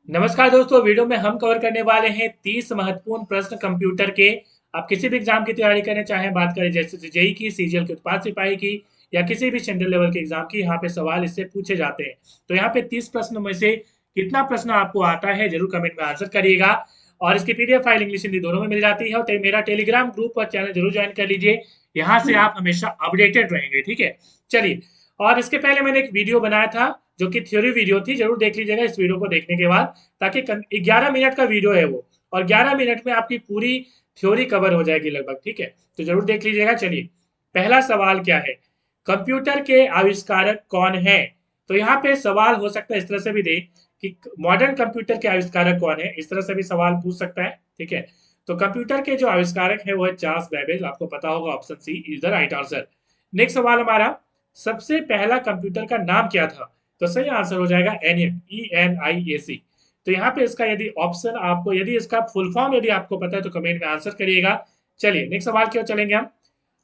नमस्कार दोस्तों, वीडियो में हम कवर करने वाले हैं 30 महत्वपूर्ण प्रश्न कंप्यूटर के। आप किसी भी एग्जाम की तैयारी करना चाहें, बात करें जैसे जेई की, सीजीएल की, उत्पाद सिपाही की या किसी भी सेंट्रल लेवल के एग्जाम की, यहाँ पे सवाल इससे पूछे जाते हैं। तो यहाँ पे 30 प्रश्न में से कितना प्रश्न आपको आता है जरूर कमेंट में आंसर करिएगा। और इसकी पीडीएफ फाइल इंग्लिश हिंदी दोनों में मिल जाती है। और मेरा टेलीग्राम ग्रुप और चैनल जरूर ज्वाइन कर लीजिए, यहाँ से आप हमेशा अपडेटेड रहेंगे। ठीक है, चलिए। और इसके पहले मैंने एक वीडियो बनाया था जो कि थ्योरी वीडियो थी, जरूर देख लीजिएगा इस वीडियो को देखने के बाद, ताकि 11 मिनट का वीडियो है वो, और 11 मिनट में आपकी पूरी थ्योरी कवर हो जाएगी लगभग। ठीक है, तो जरूर देख लीजिएगा। चलिए, पहला सवाल क्या है, कंप्यूटर के आविष्कारक कौन है? तो यहाँ पे सवाल हो सकता है इस तरह से भी दे कि मॉडर्न कंप्यूटर के आविष्कारक कौन है, इस तरह से भी सवाल पूछ सकता है। ठीक है, तो कंप्यूटर के जो आविष्कारक है वो है चार्ल्स बेबेज, आपको पता होगा, option C is the right answer. Next सवाल हमारा, सबसे पहला कंप्यूटर का नाम क्या था? तो सही आंसर हो जाएगा एनियक, ENIAC। तो यहाँ पे इसका यदि ऑप्शन आपको, यदि इसका फुल फॉर्म यदि आपको पता है तो कमेंट में आंसर करिएगा। चलिए नेक्स्ट सवाल की ओर चलेंगे हम।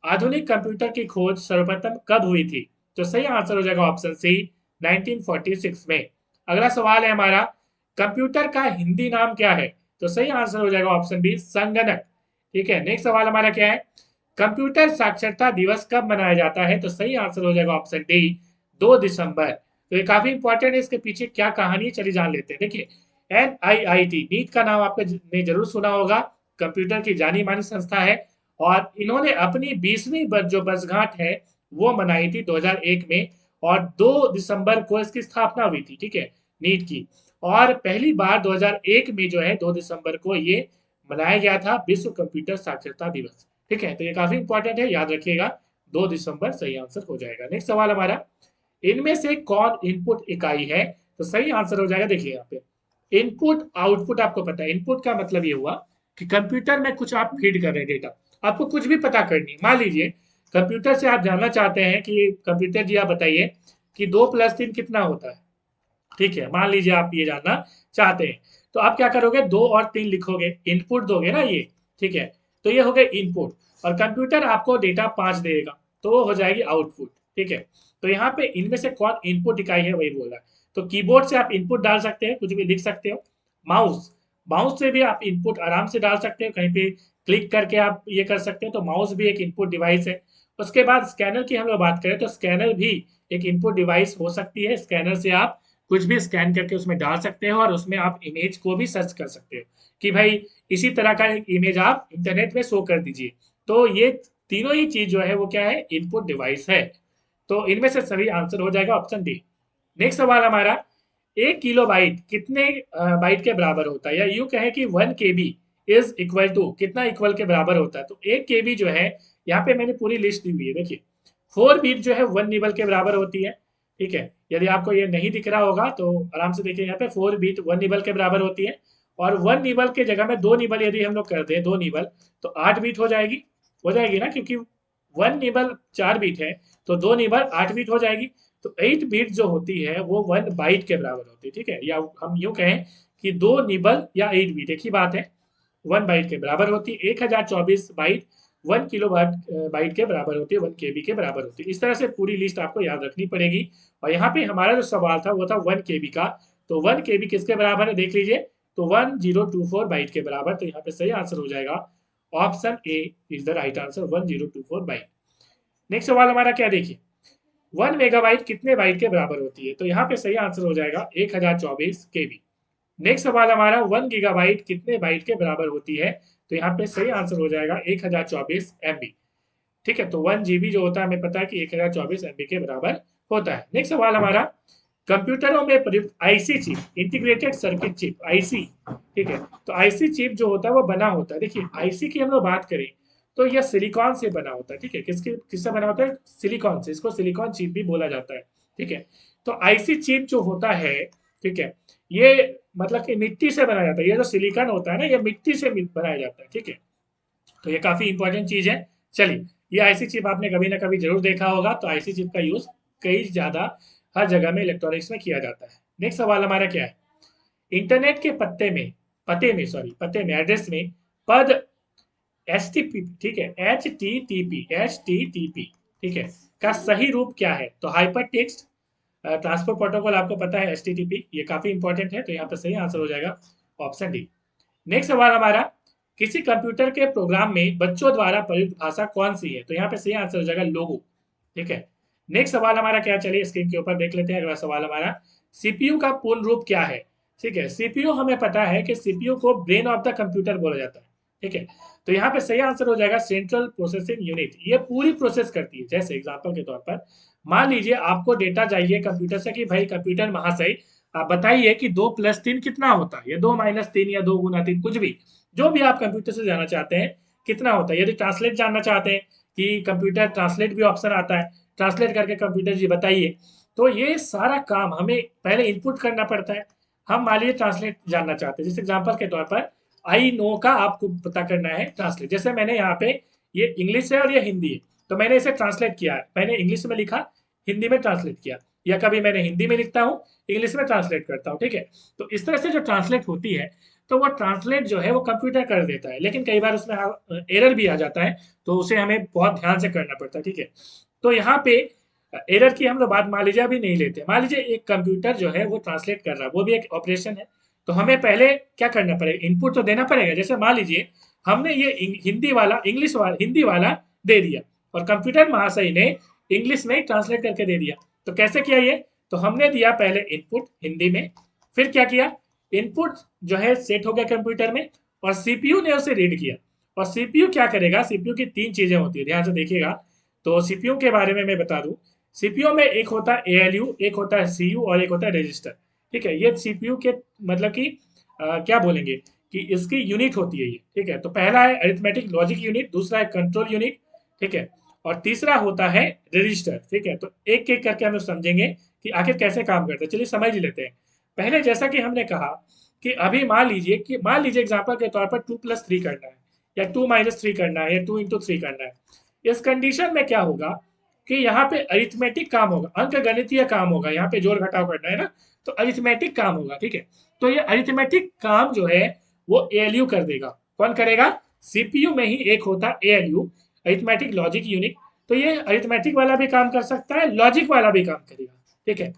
आधुनिक कंप्यूटर की खोज सर्वप्रथम कब हुई थी? तो सही आंसर हो जाएगा ऑप्शन सी, 1946 में। अगला सवाल है हमारा, कंप्यूटर का हिंदी नाम क्या है? तो सही आंसर हो जाएगा ऑप्शन बी, संगणक। ठीक है, नेक्स्ट सवाल हमारा क्या है, कंप्यूटर साक्षरता दिवस कब मनाया जाता है? तो सही आंसर हो जाएगा ऑप्शन डी, 2 दिसंबर। तो ये काफी इंपॉर्टेंट है, इसके पीछे क्या कहानी है चलिए जान लेते हैं। देखिए, NIIT, नीट का नाम आपने जरूर सुना होगा, कंप्यूटर की जानी मानी संस्था है। और इन्होंने अपनी 20वीं जो वर्षगांठ है वो मनाई थी 2001 में, और 2 दिसंबर को इसकी स्थापना हुई थी। ठीक है, नीट की। और पहली बार 2001 में जो है 2 दिसंबर को ये मनाया गया था विश्व कंप्यूटर साक्षरता दिवस। ठीक है, तो ये काफी इंपॉर्टेंट है, याद रखिएगा। 2 दिसंबर सही आंसर हो जाएगा। नेक्स्ट सवाल हमारा, इनमें से कौन इनपुट इकाई है? तो सही आंसर हो जाएगा, देखिए यहाँ पे इनपुट आउटपुट। आपको पता है इनपुट का मतलब ये हुआ कि कंप्यूटर में कुछ आप फीड कर रहे हैं डेटा, आपको कुछ भी पता करनी, मान लीजिए कंप्यूटर से आप जानना चाहते हैं कि कंप्यूटर जी आप बताइए कि 2 + 3 कितना होता है। ठीक है, मान लीजिए आप ये जानना चाहते हैं, तो आप क्या करोगे, 2 और 3 लिखोगे, इनपुट दोगे ना ये। ठीक है, तो ये हो गए इनपुट, और कंप्यूटर आपको डेटा 5 देगा, तो वो हो जाएगी आउटपुट। ठीक है, तो यहाँ पे इनमें से कौन इनपुट इकाई है वही बोला है। तो कीबोर्ड से आप इनपुट डाल सकते हैं, कुछ भी लिख सकते हो। माउस, माउस से भी आप इनपुट आराम से डाल सकते हो, कहीं पे क्लिक करके आप ये कर सकते हो, तो माउस भी एक इनपुट डिवाइस है। उसके बाद स्कैनर की हम लोग बात करें तो स्कैनर भी एक इनपुट डिवाइस हो सकती है। स्कैनर से आप कुछ भी स्कैन करके उसमें डाल सकते हो, और उसमें आप इमेज को भी सर्च कर सकते हो कि भाई इसी तरह का एक इमेज आप इंटरनेट में शो कर दीजिए। तो ये तीनों ही चीज जो है वो क्या है, इनपुट डिवाइस है। तो इनमें से सही आंसर हो जाएगा ऑप्शन डी। नेक्स्ट सवाल हमारा, 1 किलो बाइट कितने बाइट के बराबर होता है, या यूं कहें कि 1 KB इज इक्वल टू कितना इक्वल के बराबर होता है? तो 1 KB जो है, यहाँ पे मैंने पूरी लिस्ट दी हुई है, देखिए 4 बीट जो है 1 निबल के बराबर होती है। ठीक है, यदि आपको ये नहीं दिख रहा होगा तो आराम से देखिए, यहाँ पे 4 बीट 1 निबल के बराबर होती है। और 1 निबल के जगह में 2 निबल यदि हम लोग कर दें, 2 निबल, तो 8 बीट हो जाएगी ना, क्योंकि 1 निबल 4 बीट है, तो 2 निबल 8 बीट हो जाएगी। तो 8 बीट जो होती है वो 1 बाइट के बराबर होती है। ठीक है, या हम यूं कहें कि 2 निबल या 8 बीट एक ही बात है, 1 बाइट के बराबर होती है। 1024 बाइट 1 किलो बाइट के बराबर होती है, 1 KB के बराबर होती है। इस तरह से पूरी लिस्ट आपको याद रखनी पड़ेगी। और यहाँ पे हमारा जो सवाल था वो था 1 KB का, तो 1 KB किसके बराबर है देख लीजिए, तो 1024 बाइट के बराबर। तो यहाँ पे सही आंसर हो जाएगा option A is the right answer, 1024 byte. Next सवाल हमारा क्या, देखिए 1 मेगाबाइट कितने बाइट के बराबर होती है? तो यहाँ पे सही आंसर हो जाएगा 1024 KB। नेक्स्ट सवाल हमारा, 1 गीगाबाइट कितने बाइट के बराबर होती है? तो यहाँ पे सही आंसर हो जाएगा 1024 MB। ठीक है, तो 1 GB जो होता है हमें पता है कि 1024 MB के बराबर होता है। नेक्स्ट सवाल हमारा, कंप्यूटरों में प्रयुक्त IC chip, integrated circuit chip, IC. ठीक है, तो आईसी चिप जो होता है वो बना होता है, देखिए आईसी की हम लोग बात करें तो यह सिलिकॉन से बना होता है। ठीक है, किससे बना होता है, सिलिकॉन से, इसको सिलिकॉन चिप भी बोला जाता है। ठीक है, तो आईसी चिप जो होता है, ठीक है, ये मतलब कि मिट्टी से बनाया जाता है, ये जो सिलिकॉन होता है ना, ये मिट्टी से बनाया जाता है। ठीक है, तो ये काफी इंपॉर्टेंट चीज है। चलिए, ये आईसी चिप आपने कभी ना कभी जरूर देखा होगा, तो आईसी चिप का यूज कई ज्यादा हर जगह में इलेक्ट्रॉनिक्स में किया जाता है। नेक्स्ट सवाल हमारा क्या है, इंटरनेट के पते में एड्रेस में पद HTTP, ठीक है, HTTP, ठीक है, का सही रूप क्या है? तो हाइपर टेक्स्ट, ट्रांसपोर्ट प्रोटोकॉल आपको पता है, एचटीटीपी, ये काफी इंपॉर्टेंट है, तो यहाँ पे सही आंसर हो जाएगा ऑप्शन डी। नेक्स्ट सवाल हमारा, किसी कंप्यूटर के प्रोग्राम में बच्चों द्वारा प्रयुक्त भाषा कौन सी है? तो यहाँ पे सही आंसर हो जाएगा लोगो। ठीक है। नेक्स्ट सवाल हमारा क्या, चलिए स्क्रीन के ऊपर देख लेते हैं। अगला सवाल हमारा, सीपीयू का पूर्ण रूप क्या है? ठीक है, सीपीयू हमें पता है कि सीपीयू को ब्रेन ऑफ द कंप्यूटर बोला जाता है। ठीक है, तो यहाँ पे सही आंसर हो जाएगा सेंट्रल प्रोसेसिंग यूनिट। ये पूरी प्रोसेस करती है। जैसे एग्जांपल के तौर पर मान लीजिए आपको डेटा चाहिए कंप्यूटर से कि भाई कंप्यूटर महाशय आप बताइए कि 2+3 कितना होता है, या 2-3 या 2 × 3, कुछ भी, जो भी आप कंप्यूटर से जानना चाहते हैं कितना होता है। यदि ट्रांसलेट जानना चाहते हैं कि कंप्यूटर ट्रांसलेट भी ऑप्शन आता है, ट्रांसलेट करके कंप्यूटर जी बताइए, तो ये सारा काम हमें पहले इनपुट करना पड़ता है। हम मान लीजिए ट्रांसलेट जानना चाहते हैं, जैसे एग्जांपल के तौर पर आई नो का आपको पता करना है ट्रांसलेट। जैसे मैंने यहाँ पे, ये इंग्लिश है और ये हिंदी है, तो मैंने इसे ट्रांसलेट किया है, मैंने इंग्लिश में लिखा, हिंदी में ट्रांसलेट किया, या कभी मैंने हिंदी में लिखता हूँ, इंग्लिश में ट्रांसलेट करता हूँ। ठीक है, तो इस तरह से जो ट्रांसलेट होती है, तो वो ट्रांसलेट जो है वो कंप्यूटर कर देता है, लेकिन कई बार उसमें एरर भी आ जाता है, तो उसे हमें बहुत ध्यान से करना पड़ता है। ठीक है, तो यहाँ पे एरर की हम लोग बात मान लीजिए अभी नहीं लेते। मान लीजिए एक कंप्यूटर जो है वो ट्रांसलेट कर रहा है, वो भी एक ऑपरेशन है, तो हमें पहले क्या करना पड़ेगा, इनपुट तो देना पड़ेगा। जैसे मान लीजिए हमने ये हिंदी वाला, इंग्लिश वाला, हिंदी वाला दे दिया, और कंप्यूटर महाशय ने इंग्लिश में ट्रांसलेट करके दे दिया। तो कैसे किया ये, तो हमने दिया पहले इनपुट हिंदी में, फिर क्या किया, इनपुट जो है सेट हो गया कंप्यूटर में, और सीपीयू ने उसे रीड किया। और सीपीयू क्या करेगा, सीपीयू की 3 चीजें होती है, ध्यान से देखिएगा। तो सीपीयू के बारे में मैं बता दूं, सीपीयू में एक होता है एएलयू, एक होता है सीयू, और एक होता है रजिस्टर। ठीक है, ये सीपीयू के मतलब कि क्या बोलेंगे कि इसकी यूनिट होती है ये। ठीक है, तो पहला है अरिथमेटिक लॉजिक यूनिट, दूसरा है कंट्रोल यूनिट, ठीक है, और तीसरा होता है रजिस्टर। ठीक है, तो एक एक करके हम लोग समझेंगे कि आखिर कैसे काम करते हैं। चलिए समझ लेते हैं। पहले जैसा कि हमने कहा कि अभी मान लीजिए एग्जाम्पल के तौर पर 2+3 करना है, या 2-3 करना है, या 2 × 3 करना है। इस कंडीशन में क्या होगा कि यहाँ पे अरिथमेटिक काम होगा, अंक गणितीय काम होगा, यहाँ पे जोड़ घटाव करना है ना, तो अरिथमेटिक काम होगा। ठीक है, तो ये अरिथमेटिक काम जो है वो एएलयू कर देगा। कौन करेगा, सीपीयू में ही एक होता है एएलयू, अरिथमेटिक लॉजिक यूनिट, तो ये अरिथमेटिक वाला भी काम कर सकता है, लॉजिक वाला भी काम करेगा। ठीक है,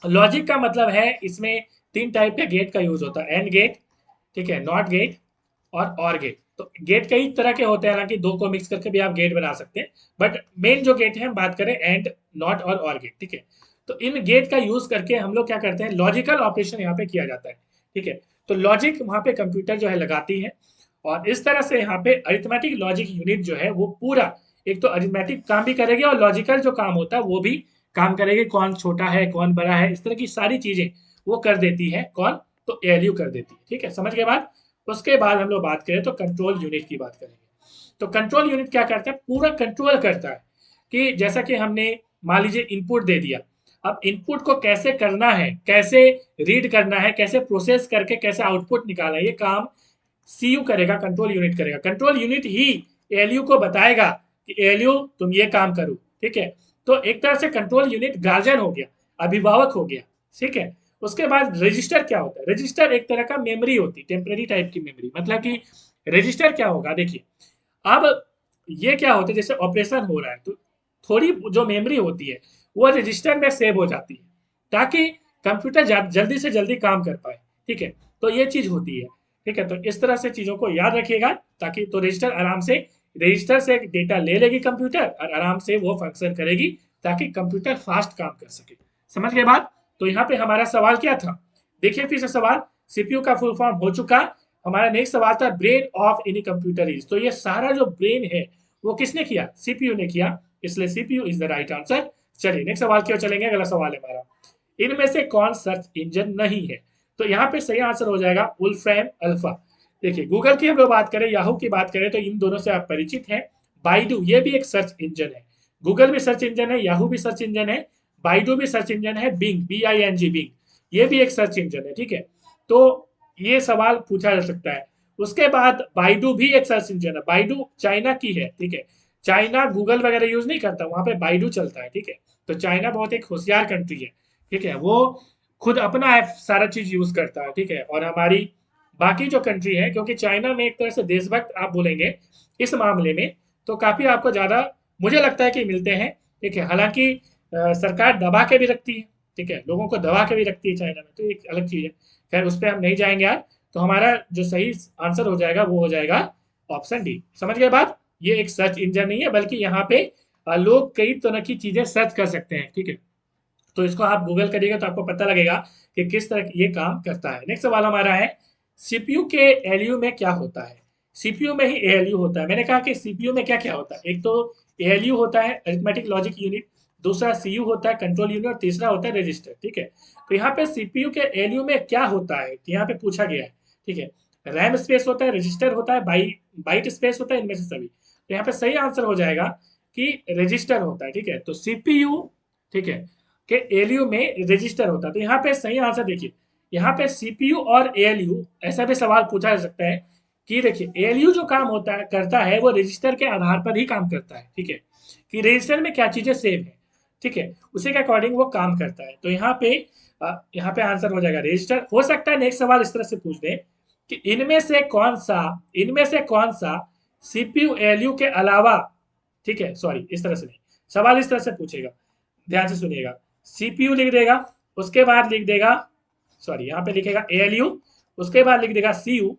लॉजिक का मतलब है इसमें 3 टाइप के गेट का यूज होता है, एंड गेट, ठीक है, नॉट गेट और गेट। तो गेट कई तरह के होते हैं, हालांकि 2 को मिक्स करके भी आप गेट बना सकते हैं, बट मेन जो गेट है हम बात करें एंड, नॉट और गेट। ठीक है, तो इन गेट का यूज करके हम लोग क्या करते हैं, लॉजिकल ऑपरेशन यहाँ पे किया जाता है। ठीक है, तो लॉजिक वहाँ पे कंप्यूटर जो है लगाती है, और इस तरह से यहाँ पे अरिथमेटिक लॉजिक यूनिट जो है वो पूरा, एक तो अरिथमेटिक काम भी करेगी और लॉजिकल जो काम होता है वो भी काम करेगी, कौन छोटा है कौन बड़ा है, इस तरह की सारी चीजें वो कर देती है। कौन, तो एएलयू कर देती है। ठीक है, समझ गए बात। उसके बाद हम लोग बात करें तो कंट्रोल यूनिट की बात करेंगे। तो कंट्रोल यूनिट क्या करता है, पूरा कंट्रोल करता है कि जैसा कि हमने मान लीजिए इनपुट दे दिया, अब इनपुट को कैसे करना है, कैसे रीड करना है, कैसे प्रोसेस करके कैसे आउटपुट निकालना है, ये काम सीयू करेगा, कंट्रोल यूनिट करेगा। कंट्रोल यूनिट ही एएलयू को बताएगा कि एएलयू तुम ये काम करो। ठीक है, तो एक तरह से कंट्रोल यूनिट गार्जियन हो गया, अभिभावक हो गया। ठीक है, उसके बाद रजिस्टर क्या होता है, रजिस्टर एक तरह का मेमोरी होती है, टेम्पररी टाइप की मेमोरी। मतलब कि रजिस्टर क्या होगा, देखिए अब ये क्या होता है, जैसे ऑपरेशन हो रहा है तो थोड़ी जो मेमोरी होती है वो रजिस्टर में सेव हो जाती है, ताकि कंप्यूटर जल्दी से जल्दी काम कर पाए। ठीक है, तो ये चीज होती है। ठीक है, तो इस तरह से चीजों को याद रखिएगा, ताकि तो रजिस्टर आराम से, रजिस्टर से डेटा ले लेगी कंप्यूटर और आराम से वो फंक्शन करेगी, ताकि कंप्यूटर फास्ट काम कर सके। समझ गए बात। तो यहाँ पे हमारा सवाल क्या था, देखिए फिर से सवाल, सीपीयू का फुल फॉर्म हो चुका। हमारा नेक्स्ट सवाल था brain of any computer is, तो ये सारा जो ब्रेन है वो किसने किया, सीपीयू ने किया, इसलिए CPU is the right answer. चलिए नेक्स्ट सवाल क्यों चलेंगे, अगला सवाल है हमारा, इनमें से कौन सर्च इंजन नहीं है? तो यहाँ पे सही आंसर हो जाएगा वुल्फ्रेम अल्फा। देखिए गूगल की हम लोग बात करें, याहू की बात करें, तो इन दोनों से आप परिचित हैं। बाइडू ये भी एक सर्च इंजन है, गूगल भी सर्च इंजन है, याहू भी सर्च इंजन है, बाइडू भी सर्च इंजन है, बिंग BING बिंग ये भी एक सर्च इंजन है। ठीक है, तो ये सवाल पूछा जा सकता है। उसके बाद बाइडू भी एक सर्च इंजन है, बाइडू चाइना की है। ठीक है, चाइना गूगल वगैरह यूज नहीं करता, वहां पे बाइडू चलता है। ठीक है, तो चाइना बहुत एक होशियार कंट्री है। ठीक है, वो खुद अपना ऐप सारा चीज यूज करता है। ठीक है, और हमारी बाकी जो कंट्री है, क्योंकि चाइना में एक तरह से देशभक्त आप बोलेंगे इस मामले में, तो काफी आपको ज्यादा मुझे लगता है कि मिलते हैं। ठीक है, हालांकि सरकार दबा के भी रखती है। ठीक है, लोगों को दबा के भी रखती है चाइना में, तो एक अलग चीज है। खैर उस पर हम नहीं जाएंगे आज। तो हमारा जो सही आंसर हो जाएगा वो हो जाएगा ऑप्शन डी। समझ गए बात? ये एक सर्च इंजन नहीं है, बल्कि यहाँ पे लोग कई तरह की चीजें सर्च कर सकते हैं, ठीक है। तो इसको आप गूगल करिएगा तो आपको पता लगेगा कि किस तरह ये काम करता है। नेक्स्ट सवाल हमारा है, सीपीयू के एलयू में क्या होता है? सीपीयू में ही एएलयू होता है। मैंने कहा कि सीपीयू में क्या क्या होता है, एक तो एएलयू होता है, अरिथमेटिक लॉजिक यूनिट, दूसरा सीयू होता है, कंट्रोल यूनिट, और तीसरा होता है रजिस्टर, ठीक है। तो यहाँ पे सीपीयू के एलयू में क्या होता है, यहाँ पे पूछा गया है, ठीक है। रैम स्पेस होता है, रजिस्टर होता है, बाइट स्पेस होता है, इनमें से सभी। तो यहाँ पे सही आंसर हो जाएगा कि रजिस्टर होता है, ठीक है। तो सीपीयू, ठीक है, के एलयू में रजिस्टर होता है। तो यहाँ पे सही आंसर देखिए, यहाँ पे सीपीयू और एएलयू, ऐसा भी सवाल पूछा जा सकता है कि देखिए एएलयू जो काम होता है करता है वो रजिस्टर के आधार पर ही काम करता है, ठीक है, कि रजिस्टर में क्या चीजें सेव है, ठीक है, उसी के अकॉर्डिंग वो काम करता है। तो यहाँ पे आंसर हो जाएगा रजिस्टर। हो सकता है नेक्स्ट सवाल इस तरह से पूछ दे कि इनमें से कौन सा सीपीयू एएलयू के अलावा, ठीक है, सॉरी इस तरह से नहीं, सवाल इस तरह से पूछेगा, ध्यान से सुनिएगा। सीपीयू लिख देगा, उसके बाद लिख देगा, सॉरी यहाँ पे लिखेगा एएलयू, उसके बाद लिख देगा सीयू,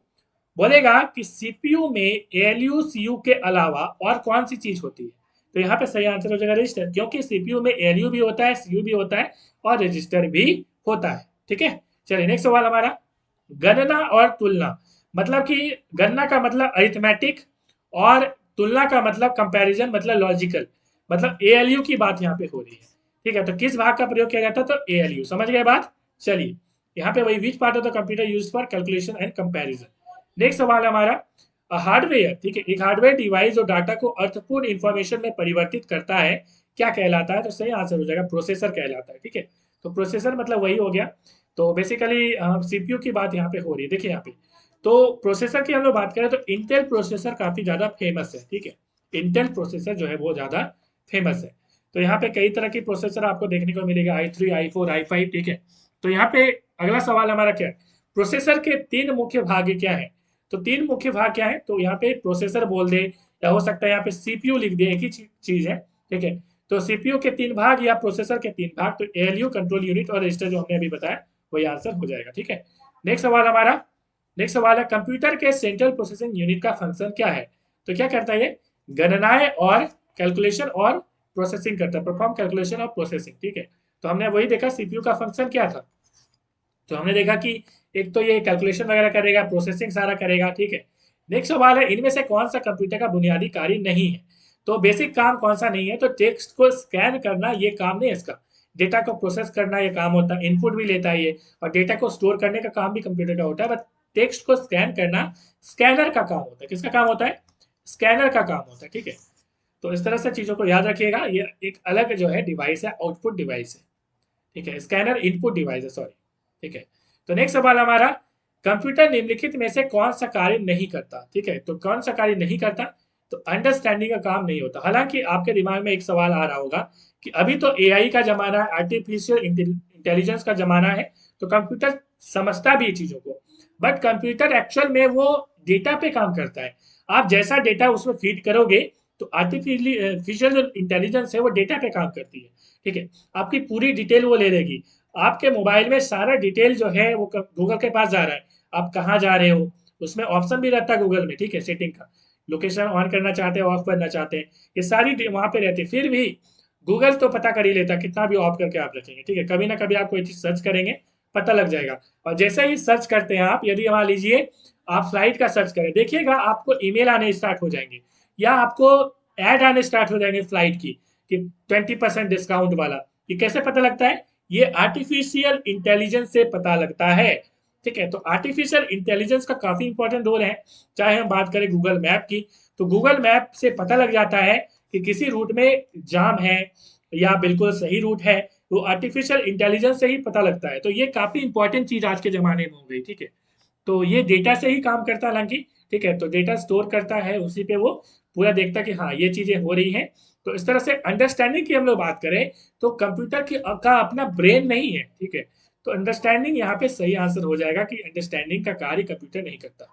बोलेगा कि सीपीयू में एएलयू सीयू के अलावा और कौन सी चीज होती है। तो यहाँ पे सही आंसर हो जाएगा रजिस्टर, क्योंकि सीपीयू में एएलयू भी होता है, सीयू भी होता है, और रजिस्टर भी होता है, ठीक है। चलिए नेक्स्ट सवाल हमारा, गणना और तुलना, मतलब कि गणना का मतलब अरिथमेटिक, और तुलना का मतलब कंपैरिजन, मतलब लॉजिकल, मतलब एएलयू की बात यहाँ पे हो रही है, ठीक है। तो किस भाग का प्रयोग किया जाता है? तो एएलयू। समझ गए बात? चलिए यहाँ पे वही, which part of the computer use for calculation and comparison. Next सवाल हमारा, हार्डवेयर, ठीक है, एक हार्डवेयर डिवाइस जो डाटा को अर्थपूर्ण इंफॉर्मेशन में परिवर्तित करता है क्या कहलाता है? तो सही आंसर हो जाएगा प्रोसेसर कहलाता है, ठीक है। तो प्रोसेसर मतलब वही हो गया। तो बेसिकली सीपीयू की बात यहाँ पे हो रही है, देखिए यहाँ पे। तो प्रोसेसर की हम लोग बात करें तो इंटेल प्रोसेसर काफी ज्यादा फेमस है, ठीक है। इंटेल प्रोसेसर जो है वो ज्यादा फेमस है। तो यहाँ पे कई तरह की प्रोसेसर आपको देखने को मिलेगा, i3, i4, i5, ठीक है। तो यहाँ पे अगला सवाल हमारा क्या है, प्रोसेसर के तीन मुख्य भाग क्या है? तो तीन मुख्य भाग क्या है? तो यहाँ पे प्रोसेसर बोल दे, या हो सकता है यहाँ पे सीपीयू लिख दे, एक ही चीज है, ठीक है। तो सीपीयू के तीन भाग या प्रोसेसर के तीन भाग, तो एएलयू, कंट्रोल यूनिट और रजिस्टर जो हमने अभी बताया वही आंसर हो जाएगा, ठीक है। नेक्स्ट सवाल हमारा, नेक्स्ट सवाल है, कंप्यूटर के सेंट्रल प्रोसेसिंग यूनिट का फंक्शन क्या है? तो क्या करता है ये? गणनाएं और कैलकुलेशन और प्रोसेसिंग करता है, परफॉर्म कैलकुलेशन और प्रोसेसिंग, ठीक है। तो हमने वही देखा सीपीयू का फंक्शन क्या था। तो हमने देखा कि एक तो ये कैलकुलेशन वगैरह करेगा, प्रोसेसिंग सारा करेगा, ठीक है। नेक्स्ट सवाल है, इनमें से कौन सा कंप्यूटर का बुनियादी कार्य नहीं है? तो बेसिक काम कौन सा नहीं है? तो टेक्स्ट को स्कैन करना ये काम नहीं है इसका, डेटा को प्रोसेस करना ये काम होता है, इनपुट भी लेता है ये, और डेटा को स्टोर करने का काम भी कंप्यूटर का होता है, बट टेक्स्ट को स्कैन करना स्कैनर का काम होता है। किसका काम होता है? स्कैनर का काम होता है, ठीक है। तो इस तरह से चीजों को याद रखिएगा, ये एक अलग जो है डिवाइस है, आउटपुट डिवाइस है, ठीक है। स्कैनर इनपुट डिवाइस है, सॉरी, ठीक है। तो नेक्स्ट सवाल हमारा, कंप्यूटर निम्नलिखित में से कौन सा कार्य नहीं करता? ठीक है, तो कौन सा कार्य नहीं करता? तो अंडरस्टैंडिंग का काम नहीं होता। हालांकि आपके दिमाग में एक सवाल आ रहा होगा कि अभी तो एआई का जमाना है, आर्टिफिशियल इंटेलिजेंस का जमाना है, तो कंप्यूटर समझता भी है चीजों को, बट कंप्यूटर एक्चुअल में वो डेटा पे काम करता है। आप जैसा डेटा उसमें फीड करोगे, तो आर्टिफिशियल जो इंटेलिजेंस है वो डेटा पे काम करती है, ठीक है। आपकी पूरी डिटेल वो ले लेगी। आपके मोबाइल में सारा डिटेल जो है वो गूगल के पास जा रहा है, आप कहाँ जा रहे हो, उसमें ऑप्शन भी रहता है गूगल में, ठीक है, सेटिंग का, लोकेशन ऑन करना चाहते हैं, ऑफ करना चाहते हैं, ये सारी वहां पे रहती है। फिर भी गूगल तो पता कर ही लेता कितना भी ऑफ करके आप रखेंगे, ठीक है। कभी ना कभी आप कोई चीज सर्च करेंगे, पता लग जाएगा। और जैसे ही सर्च करते हैं आप, यदि मान लीजिए आप फ्लाइट का सर्च करें, देखिएगा आपको ईमेल आने स्टार्ट हो जाएंगे, या आपको ऐड आने स्टार्ट हो जाएंगे फ्लाइट की, कि 20% डिस्काउंट वाला। ये कैसे पता लगता है? ये आर्टिफिशियल इंटेलिजेंस से पता लगता है, ठीक है। तो आर्टिफिशियल इंटेलिजेंस का काफी इंपॉर्टेंट रोल है। चाहे हम बात करें गूगल मैप की, तो गूगल मैप से पता लग जाता है कि किसी रूट में जाम है या बिल्कुल सही रूट है, वो आर्टिफिशियल इंटेलिजेंस से ही पता लगता है। तो ये काफी इंपॉर्टेंट चीज आज के जमाने में हो गई, ठीक है। तो ये डेटा से ही काम करता है हालांकि, ठीक है। तो डेटा स्टोर करता है, उसी पे वो पूरा देखता है कि हाँ ये चीजें हो रही हैं। तो इस तरह से अंडरस्टैंडिंग की हम लोग बात करें, तो कंप्यूटर की का अपना ब्रेन नहीं है, ठीक है। तो अंडरस्टैंडिंग यहाँ पे सही आंसर हो जाएगा कि अंडरस्टैंडिंग का कार्य कंप्यूटर नहीं करता,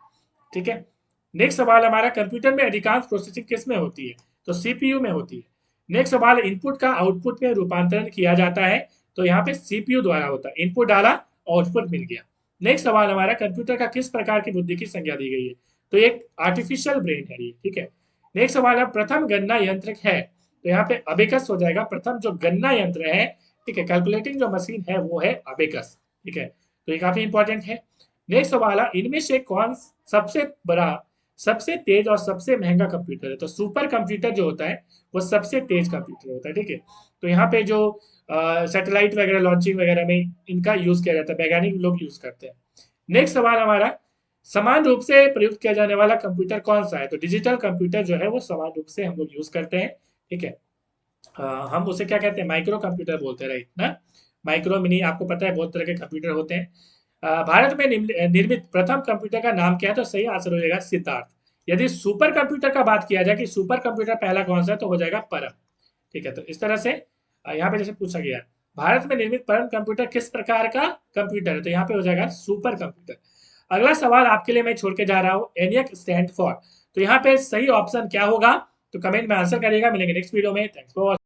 ठीक है। नेक्स्ट सवाल हमारा, कंप्यूटर में अधिकांश प्रोसेसिंग किस में होती है? तो सीपीयू में होती है। नेक्स्ट सवाल, इनपुट का आउटपुट में रूपांतरण किया जाता है, तो यहाँ पे सीपीयू द्वारा होता है, इनपुट डाला आउटपुट मिल गया। नेक्स्ट सवाल हमारा, कंप्यूटर का किस प्रकार की बुद्धि की संज्ञा दी गई है? तो एक आर्टिफिशियल ब्रेन है ये, ठीक है। नेक्स्ट सवाल है, प्रथम गणना यंत्र है? तो यहाँ पे अबेकस हो जाएगा। प्रथम जो गणना यंत्र है, ठीक है, कैलकुलेटिंग जो मशीन है वो है अबेकस, ठीक है। तो ये काफी इंपॉर्टेंट है। नेक्स्ट सवाल है, इनमें से कौन सबसे बड़ा, सबसे तेज और सबसे महंगा कंप्यूटर है? तो सुपर कंप्यूटर जो होता है वो सबसे तेज कंप्यूटर होता है, ठीक है। तो यहाँ पे जो सैटेलाइट वगैरह लॉन्चिंग वगैरह में इनका यूज किया जाता है, वैज्ञानिक लोग यूज करते हैं। नेक्स्ट सवाल हमारा, समान रूप से प्रयुक्त किया जाने वाला कंप्यूटर कौन सा है? तो डिजिटल कंप्यूटर जो है वो समान रूप से हम लोग यूज करते हैं, ठीक है। हम उसे क्या कहते हैं? माइक्रो कंप्यूटर बोलते हैं, राइट ना। माइक्रो मिनी, आपको पता है बहुत तरह के कंप्यूटर होते हैं। भारत में निर्मित प्रथम कंप्यूटर का नाम क्या है? तो सही आंसर हो जाएगा सिद्धार्थ। यदि सुपर कंप्यूटर का बात किया जाए कि सुपर कंप्यूटर पहला कौन सा है, तो हो जाएगा परम, ठीक है। तो इस तरह से यहाँ पे जैसे पूछा गया, भारत में निर्मित परम कंप्यूटर किस प्रकार का कंप्यूटर है? तो यहाँ पे हो जाएगा सुपर कंप्यूटर। अगला सवाल आपके लिए मैं छोड़ के जा रहा हूँ, एनियक स्टैंड फॉर। तो यहाँ पे सही ऑप्शन क्या होगा? तो कमेंट में आंसर करिएगा। मिलेंगे नेक्स्ट वीडियो में। Thanks for